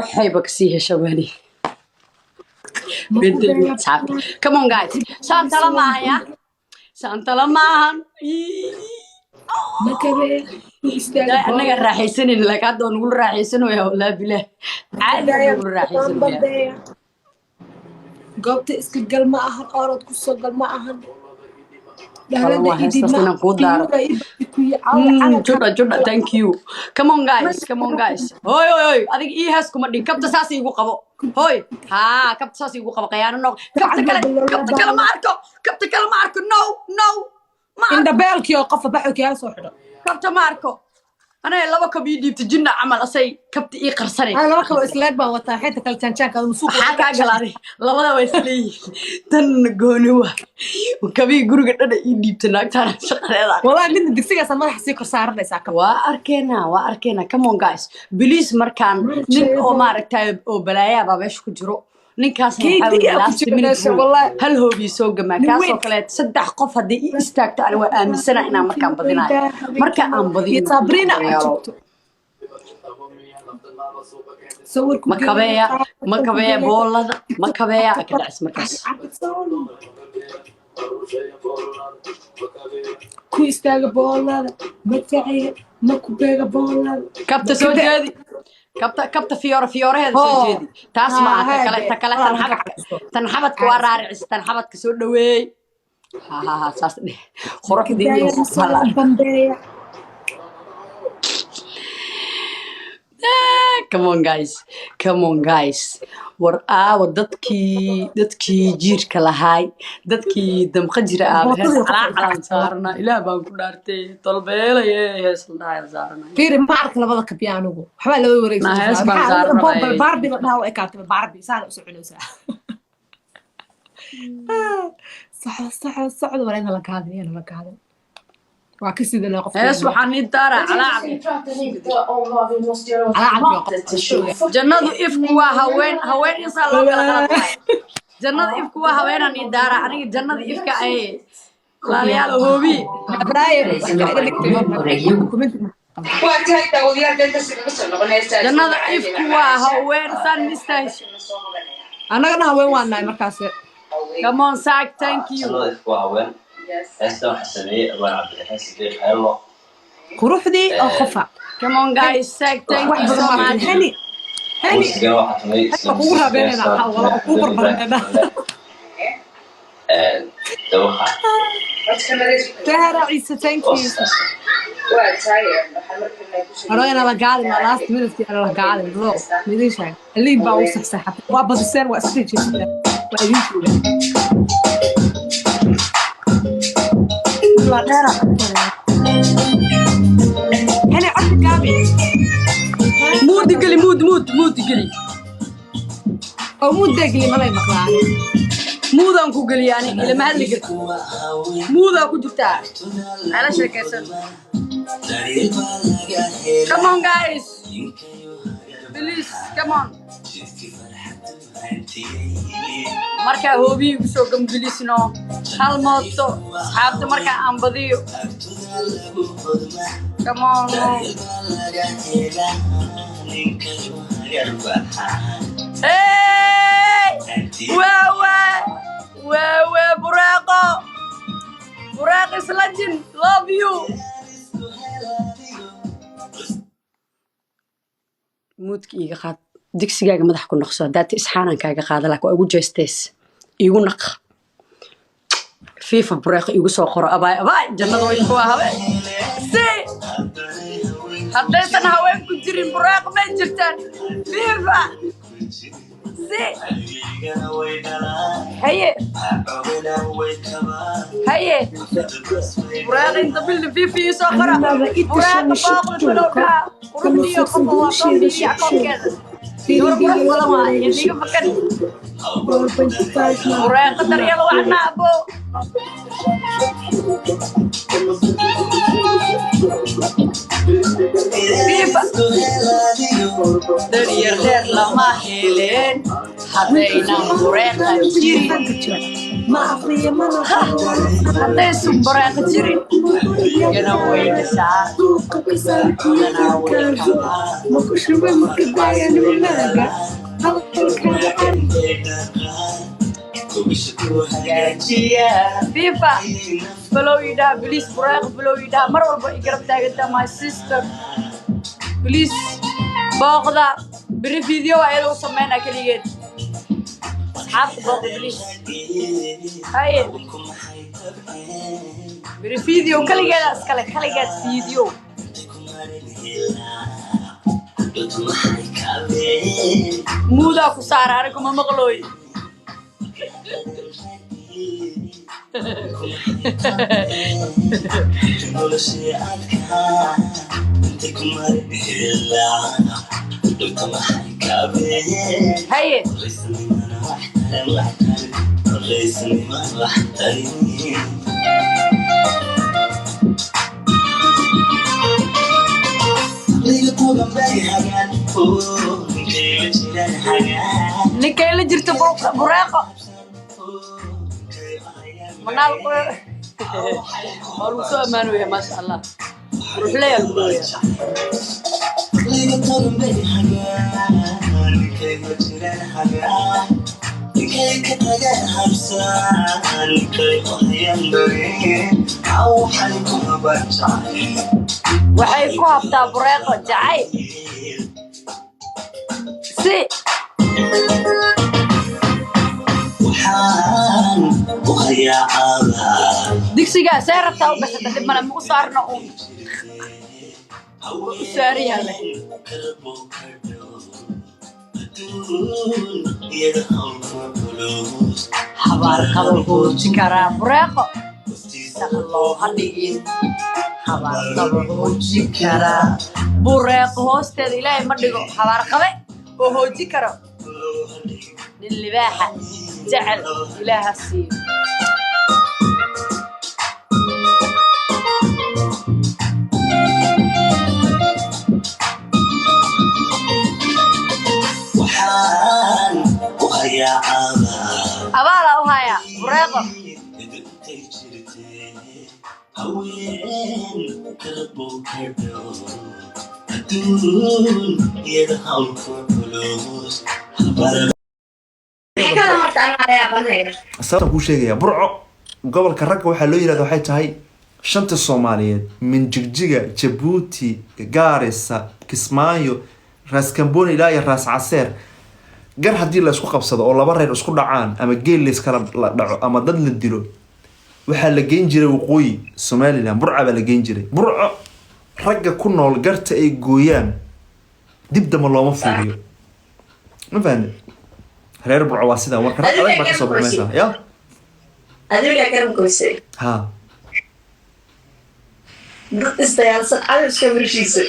حيبك سيه شوالي بدي صاحبي come on guys سانتا لما يا سانتا لما ما كبير لا أنا راحيسني لك هذا نقول راحيسنه يا ولا بله عادي نقول راحيسنه يا قبت اسك قل معهن أرد قصة قل معهن والله هستسنا قدار جدا thank you come on guys هوي أديك إيه هسكم أديك كبت ساسي يقو قبو هوي ها كبت ساسي يقو قبو قيانا نو كبت كلا ماركو no إن دبالك يا قفة بحك يا صحرا كبت ماركو أنا لو كبي ديبت جنة عمل أسي كبت إيه قرصني أنا لو كبي إسلاك بقى وطاحتك التنشان كان مسوق حكا قلاري لبدا ويسلي تن غونوا وكبي غورغ دد إيه ديبت ناغتان شقريدا والله من دكسيغا سمح سي كسارنيسا كم واركينا come on guys بليز markaan nin oo maaragtay oo balaaya baabeesh ku jiro ninkaas hal hoobi soo gamaa kaas oo kale saddex qof hadii ii istaagto aan waa aaminsana inaan markaan badinayo marka aan badino Sabrina makabeya boolada makabeya ka dhacis markaas ku istaaga boolada matacay makubeega boolada kabta soo jeedi kabta fiyoreeda soo jeedi taas ma aha kale tan xabadka waa raaricis tan xabadka soo dhaweey ha saas dheh quruxdiina bandeeya come on guys war dadkii jiirka lahaay dadkii damqa jira calaan saarna ilaah baan ku dhaartay tolbeelaye hees dhaayl saarna fiir ma arka labada kabiyaanugu waxba la wareegsan hees baan saarna barbi la dhaw ay kaartay barbi saan u soconaysaa صح ولا la kaadin waa ka sida loo qof hees waxaan ii daaraa jannadu ifku waa haween insa loo kala qalay jannadu ifku waa haweenan ii daaraa aniga jannada ifka ay laaliyaal hoobi jannada ifku waa haween san mistaash anagana haween waan nahay markaas come on Zach thank you هسه حسني أبغى عبد الحسن كيف حلو كروحدي أو خفا come on guys Zach thank you so much هني أقولها بيننا والله أقول بيننا دوخة تهرى عيسى thank you أنا لقاعد ما last minute أنا لقاعد لو مدري شيء اللي باوصح صح وابد السنة وأستيجي هنا عرض كامل مود قلي أو مود دقلي ما لا يمقلعني مود أنكو قلي يعني إلى ما هل قلت مود أكو جبتها على شركة come on guys please come on marka hoobi ku soo gambilisno hal mooto asxaabta marka aan badiyo come on hey wa buraaqo slajin love you moodki iga qaad digsigaaga madax ku noqso hadaad isxaanan kaaga qaada laakiin waa igu jeestees igu naq fiifa buraaqo igu soo qoro abaay jannada way ku habeen si haddaysan haween ku jirin buraaqo ma jirtaan fiifa si haye buraaqo inta bildi fiifa ii soo qora buraaqo baaqda bilowka quruxdiyo qofka waa qofkii akoonkeeda ورايا قدر يلا وعنا أبو فيفا درير لما هيلين حبينا ورايا قدر hadday sumbareeqa jirin yana weynasaa yana FIFA below yidhaha please bureeq below yidhaha mar walba i garab taaganta my sister please booqda beri video ayada u sameynaa keligeed asxaabta booqda please haye beri video kaligeeda iskale kaligeed video muudaa ku saara aniguma maqlooy هيا نكيل جرت براقة منال والله سو امانو يا ما شاء الله روح لي البلويا waxay ku habtaa bureeqo jacay si digsiga saarta u gasata dib mana mu saarno u saariyaale habar qabowgu jikara bureeqo الله هديين حوار قبو جكرا بوريق هوستيد إلهي مدقو حوار قبي وهو جكرا للباحة جعل إله السيب وحان وهيا أبالا وهيا بوريقو sababta ku sheegaya burco gobolka ragga waxaa loo yiraahdaa waxay tahay shanta Soomaaliyeed min Jigjiga Djibouti Gaarisa Kismaayo Ras Kamboni ilaa iyo Ras Caseer gar hadii la isku qabsado oo laba reer isku dhacaan ama geel la iskala dhaco ama dad la dilo waxaa la geyn jiray waqooyi Soomaaliland burca baa la geyn jiray burco ragga ku nool garta ay gooyaan dib dama looma fiiriyo ma fahanid reer burco waa sida warka rag adag baa ka soo baxmaysa ya adiga karam goysay ha dad istayaalsan adiga wirshiisa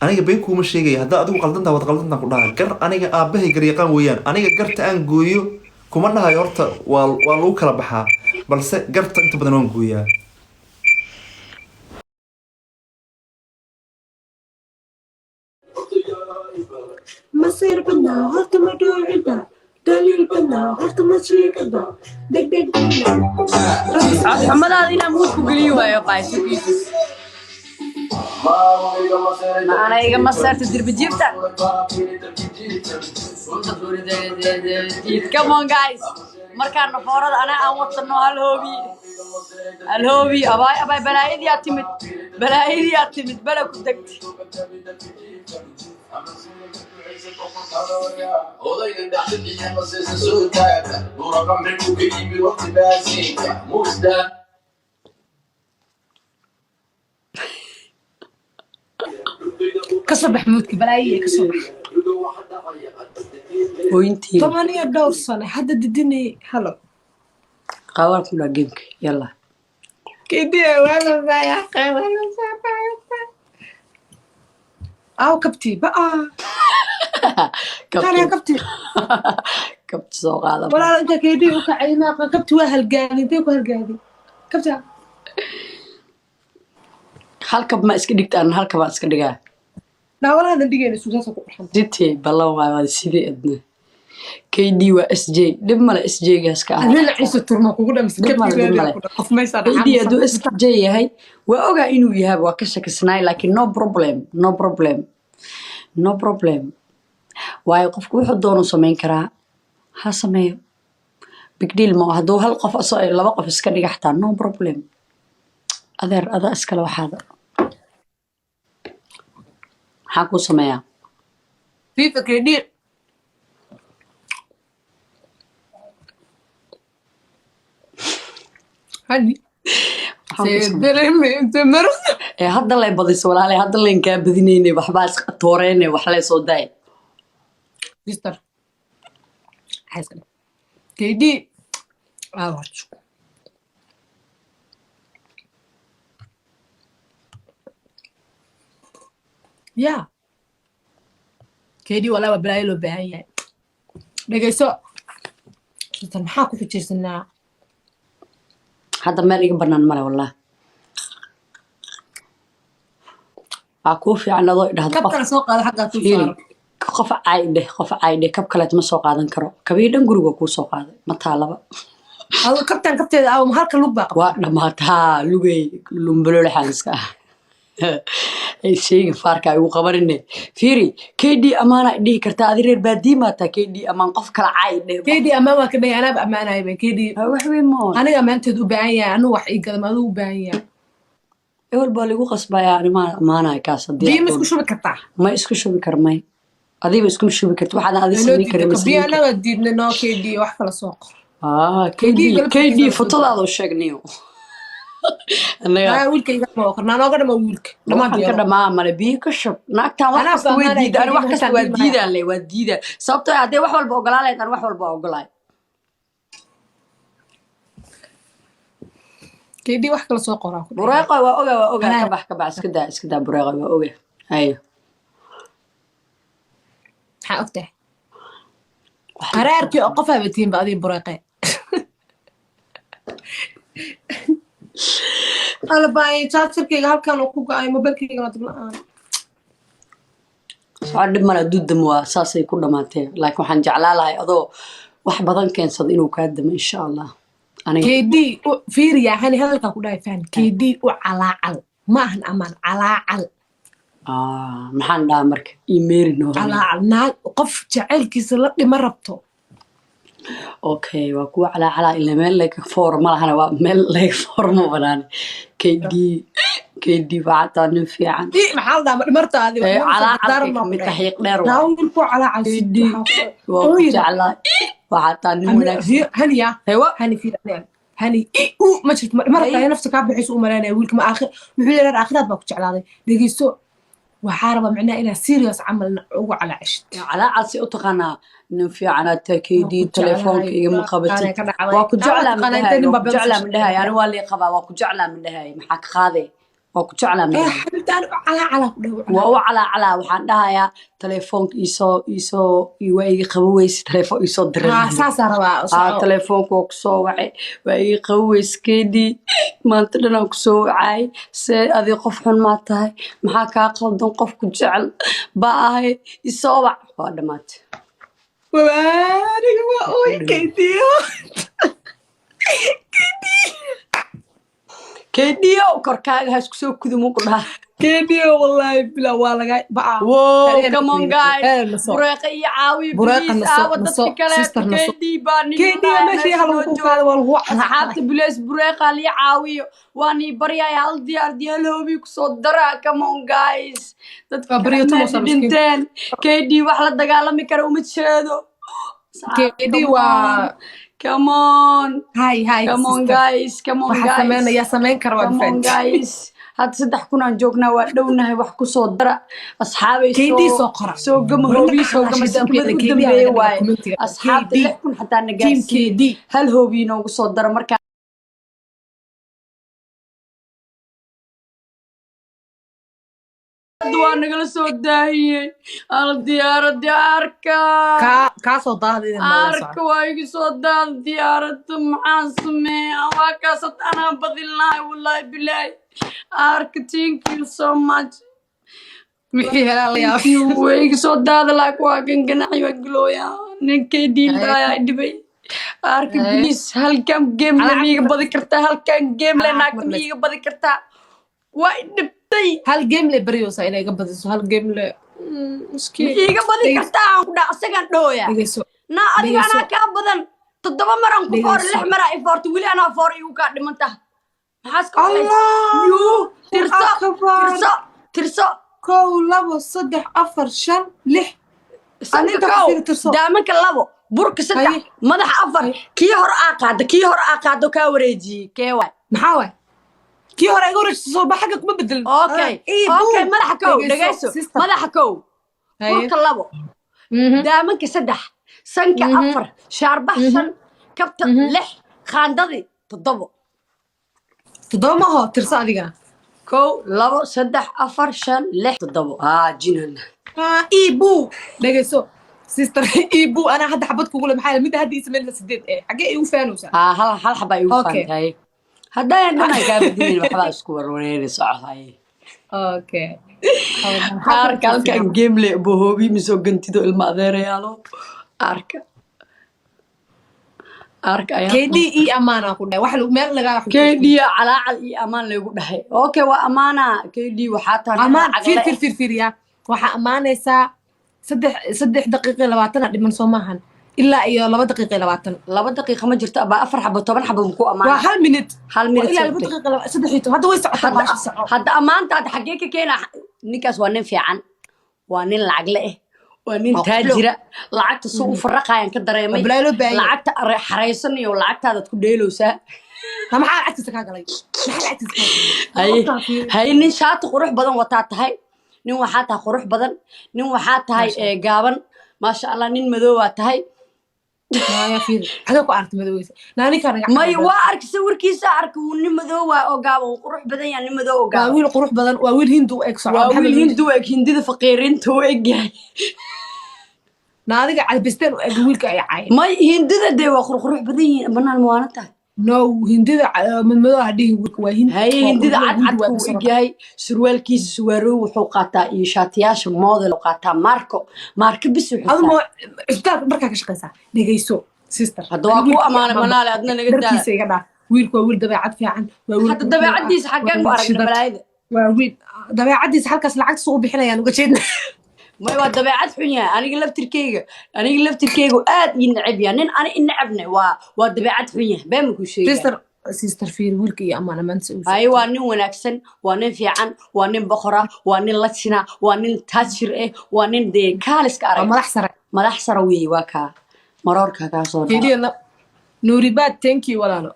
aniga been kuma sheegay hadda adigu qaldantaa wad qaldantaa ku dhahay gar aniga aabahay gar yaqaan weeyaan aniga garta aan gooyo kuma dhahay horta waa lagu kala baxaa balse garta inta badan waan gooyaa masir bana horta ma dhoocidda dalil bana horta ma sheegada degdeg xamadaada inaan muud ku geliyo waayo qaaysugiisa أنا إيجا مسارت الدرب جيبتا come on guys مركان نفورد أنا أموت إنه الهوبي أباي بلايدي أتمت بلا كدكت كصبح موتك بلاي كصبح وينتي طبعا يا دور صالح حد الدنيا هلا قوار كلها جيمك يلا كده وانا بايع وانا او كبتي بقى كان كبتي كبت سوق هذا ولا انت كيدي وكعينا كبتي وهالقاني ديك وهالقاني كبتها halkab ma iska dhigtaan halkab iska dhigaa لا ولا هذا دقيقة سوسة كوحن جيتي بالله ما sidii adna KD waa SJ dhib male SJ gaas ka ah adina ciise turma kugu dhamis dhib male dhib male qof maysa KD hadduu SJ yahay waa ogaa inuu yahay waa ka shakisnaay laakiin no problem waayo qofku wuxuu doono samayn karaa ha sameeyo big deal ma hadduu hal qof asoo ay laba qof iska dhiga xataa no problem adeer adaa iskale waxaada maxaa kuu sameeyaa FIFA KD hani hadda lay badiso walaalay hadda layn kaa badinayne waxbaa isqatooreyne wax lay soo daay sister KD ya KD walaa waa balaayo loo baahan yahay dhegeyso sister maxaa ku xijirsanaa hadda meel iga banaan male wallah waa kuu fiican adoo idhahdo kabkana soo qaada xaggaa ku saaro qof caydhe kab kaleet ma soo qaadan karo kabii dhan guriga kuu soo qaaday ma taalaba adoo kabteeda aw halka lug baa waa dhamaataa lugay lumbaloole xaaliska ah ay sheegi faarka igu qabanine fiiri KD amaana dhihi kartaa adi reer baadii maataa KD amaan qof kala caydhe KD amaan waa ka dhahay anaaba ammaanayba KD wax weyn moo aniga ammaanteed u baahan yahay anu wax ii gadam aduu u baahan yahay ewel baa lagu qasbayaa arrimaha amaanaya kaas biyo ma isku shubi kartaa ma isku shubi karmay adiba iskuma shubi karta waxaadan adi samayn karin biyo anaga diidna noo KD wax kala soo qor KD fotadaada u sheegniyo wiilkayga ma oqornaa nooga dhama wiilka ka dhamaa male biyo ka shub naagtaan wax kasta way diida ani wax kasta waa diidaan le waa diidaan sababtoo haddee wax walba ogolaa lahayd ani wax walba ogolaay KD wax kala soo qoraa bureeqo waa ogaa ka bax iska daa bureeqo waa ogaa hayo maxaa ogtahay qaraarkii oo qof habatiin ba adii bureeqe albaay chargerkayga halkan uu ku go'ay mobilkayga ma diblaan soo dhib male duudam waa saasay ku dhamaatee laakiin waxaan jeclaa lahay adoo wax badan keensada inuu kaa damo insha allah KD fiiriya hani hadalkaa ku dhahay fahn KD u calaacal ma ahan amaan calaacal maxaan dhahaa marka imeeri noo calaacal naag qof jacaylkiisa la dhima rabto okay waa kuwa calaa ila meel laga foor ma lahana waa meel laga foor ma banaan KD waa nin fiican maxaa la martaadi calaa mid taxiiq dheer waa ku calaacal KD waa ku jeclaa waa nin wanaagsan haniya hani fiican hani ma jirto markaa nafta ka bixiso u maleynaya wiilka ma aakhir wuxuu leeyahay aakhiraad baa ku jeclaaday dhegeyso waxaa rabaa macnaha inaa serious camal ugu calaacishid calaacal si u taqaanaa nin fiicanaad tahay KD telefoonka igama qabatid waa ku jeclaa midhahay ani waa lii qabaa waa ku jeclaa midhahay maxaa ka qaaday waa ku jeclaa midhahay waa u calaacalaa waxaan dhahayaa telefoonka waa iga qabo weyse telefoon isoo diray telefoonka waa kusoo wacay waa iga qabo weyse KD maanta dhanaan kusoo wacay see adi qof xun maa tahay maxaa kaa qaldan qof ku jecel baa ahay isoo wac waa dhamaatay waaniga waa oy KD KD korkaaga ha isku soo kudumo ku dhaha KD wallahi bila waa laga baa come on guys bureeqa iyo caawi please aawa dadka kale KD baa nin KD meeshii hal ku qaado waa lagu asxaabta please bureeqa iyo caawiyo waan ii baryay hal diyaar loobi ku soo dara come on guys dadka dhinteen KD wax la dagaalami kara uma jeedo KD waa come on come on guys ya sameyn kara waa come on guys had 3,000 aan joognaa waa dhownahay wax ku soo dara asxaabay soo gama hoobi soo gama sidii u dambeeyay waay asxaabta 6,000 xataa nagaarsiin hal hoobi noogu soo dara marka waa nagala soo daahiyey ala diyaaradda arka soo daahday arka waa iga soo daahday diyaaradda maxaan sameeyaa waa kaasad anaa badin lahay wallahi bilaahi arka thank you so much wixii helaa la yaab way iga soo daahday laakiin waa ganganacay waa gilooyaan ninkay diilaya dhibay arka bilis halkan game la miiga badi kartaa halkan game la naag miiga badi kartaa waa dhibtay hal game le baryosa inay iga badiso hal game le miskiin miiga badi kartaa aan ku dhac asagan dhooya dhegeyso na adiga anaa kaa badan 7 maran ku foor 6 mara i foorto wili anaa foor igu kaa dhimanta maxaas ka Allah tirso tirso 1 2 3 4 5 6 sanka kow daamanka 2 burka 3 madaxa 4 kii hor aa qaado kaa wareejiyey kee waay maxaa waay kii hore iga wareejisay soo bax xagga kuma bedelin okay madaxa kow dhageyso madaxa kow burka 2 daamanka 3 sanka 4 shaarbax 5 kabta 6 qaandadii 7 maho tirso adigana 1 2 3 4 5 6 7 jinan ibu dhageyso sister ibu ana hadda xabad kugu le maxaa mid hadda ismeel 8 xagee igu faanaysa hal xaba igu faantay haddaan dhanay kaa badin waxba isku warwareeri socday okay halkan game le bohoobi miso gantido ilma adeerayaalo arka ayaa KDE amaana ku dhahay wax lagu meel laga wax KDE calaacal iyo amaan lagu dhahay okay waa amaana KDE waxa taan amaan fir ya waxa amaanaysaa 3 daqiiqo 20 dhiman soo maahan ilaa iyo 2 daqiiqo 20 2 daqiiqo ma jirto aba 4 xabo 10 xabo ku amaan waa 1 minute ilaa 2 daqiiqo 3 hadda way socotaa hadda amaantaada xagee ka keena ninkaas waa nin fiican waa nin lacag leh waa nin taajira lacagta soo u faraqayaan ka dareemay lacagta xareysan iyo lacagtaada ku dheelowsaa maxaa lacagtiisa ka galay hay nin shaati qurux badan wataa tahay nin waxaa tahay qurux badan nin waxaa tahay gaaban maasha Allah nin madow waa tahay ya fiir xaga ku aragtay madowgiisa naani ka naga may waa arkay sawirkiisa arkay uu nin madow waa oo gaaban qurux badan yaa nin madow oo gaaban waa wiil qurux badan waa wiil hindu eeg socod waa wiil hindu eeg hindida faqiirinta oo eeg yahay naadiga calbisteen oo eeg wiilka ay caay may hindida de waa qurux badan yihiin banaan muwaana tahay no hindida madow hadii wiilka waa hindi hay hindida cad uu eeg yahay surwaalkiisa suwaaro wuxuu qaataa iyo shaatiyaasha model oo qaataa marko bis wuxuu admo isbitaal markaa ka shaqeysaa dhegeyso sister hadda waa ku amaana manaale adna naga darkiisa iga dhaaf wiilku waa wiil dabeecad fiican waa wiil hadda dabeecadiisa xaggan ku aragna malaayida waa wiil dabeecadiisa halkaas lacag soo bixinayaan uga jeedna ما هو طبيعة حنيا أنا قلبت الكيكو آد ينعب يعني أنا إنعبنا وطبيعة حنيا بام كل شيء سيستر في الولك يا أمانة ما نسوي أيوة نين ونكسن ونين فيعن ونين بخرة ونين لاتشنا ونين تاشر إيه ونين دي كالس كاري ما لحسر وي وكا مرار كاسون كيدي لا نوري باد تانكي ولا لا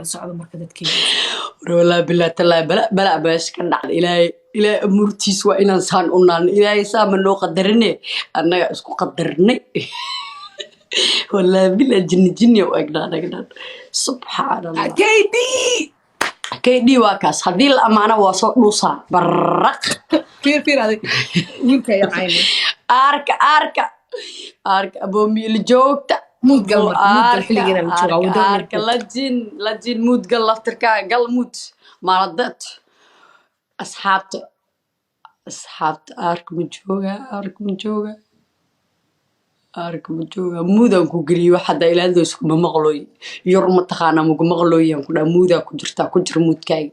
صعد مركزت كيدي والله بالله تلا بلا باش كان إلى أمورتيس وإن إنسان أنان إلى إنسان من لو قدرني أنا أسكو قدرني والله بالله جني وأقدر سبحان الله كيدي واكاس هذه الأمانة وصوت لوصا برق كيف هذه وينك يا عيني أرك أبو ميل جوكتا مود قلب حلقنا متشوقة أرك لجين مود قلب تركا قل مود ما ردت أصحابت أرك مجوغا مودا كوغري واحد إلى هذا اسكو مغلوي يرم تخانا مغ مغلوي كنا مودا كجرتا كجر مودكاي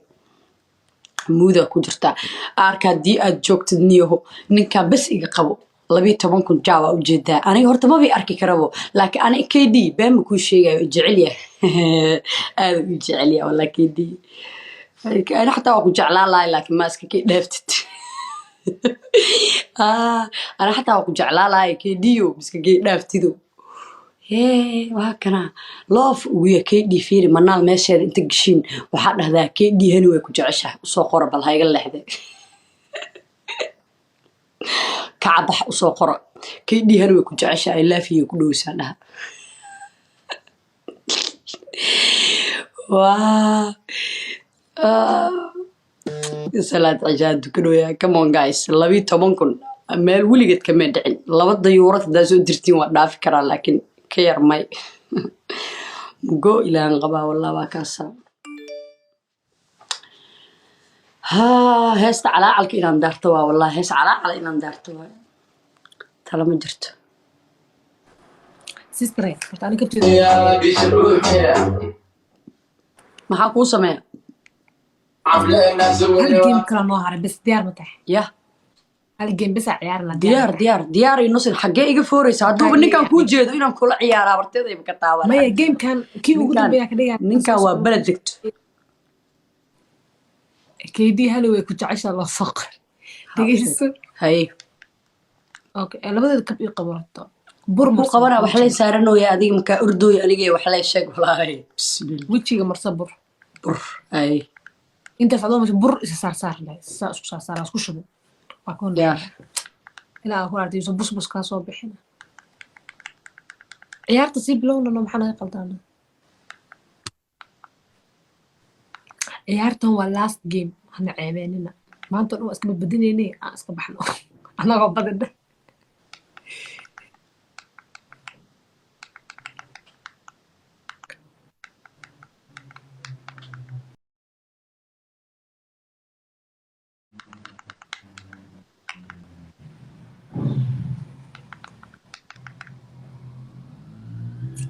مودا كجرتا أركا دي أجوكتنيو نينكا بس إيغا قبو 12 kun jaawa u jeedaa aniga horta ma bi arki karabo laakiin ani KD baan ku sheegay jecel yahay aad u jecel yahay wala KD أنا حتى أقول جعلان لاي لكن ما أسكت دفتت أنا حتى أقول جعلان لاي كديو بس كي دفتيدو هيه وهكذا لوف ويا كيدي فيري منال ماشي أنت قشين وحد هذا كيدي هنو يكون جعشه وصقرة بالهاي قال لحده كعبح وصقرة كيدي هنو يكون جعشه إلا فيه كدوس أنا واه salaad cijaad dukanoya come on guys 12 kun meel wiligeed kama dhicin laba dayuurad hadaa soo dirtiin waa dhaafi karaa laakiin ka yar may mugo ilaan qabaa wallah waa kaasa heesta calaacalka inaan daarto waa wallah hees calaacal inaan daarto waa tala ma jirto sister horta aniga kabteeda maxaa kuu sameeya hal game kala noo haray bas diyaar ma tahay yah hal game bas aa ciyaar la diyaar inosin xaggee iga fooraysa hadduuba ninkaan kuu jeedo inaan kula ciyaaraa barteedayba ka taaban maya gamekan kii ugu dambeeya ka dhigaa ninkaan waa beled degto keydii hali way ku jeceshaa loo soo qor dhegeyso haye okay labadeeda kab ii qabato ku qabana wax lay saaranooya adiga markaa ordooy anigee wax lay sheeg walaahay bismillah wejiga marsa bur haye intaas adoo masha bur isa saar leh saa isku saar isku shubo waa koon ilaa ku artay soo bus ka soo bixina ciyaarta si bilowna maxaa naga qaldana ciyaartan waa last game hana ceebeenina maanta dhan waa iska badbadinaynay aan iska baxno anagoo badana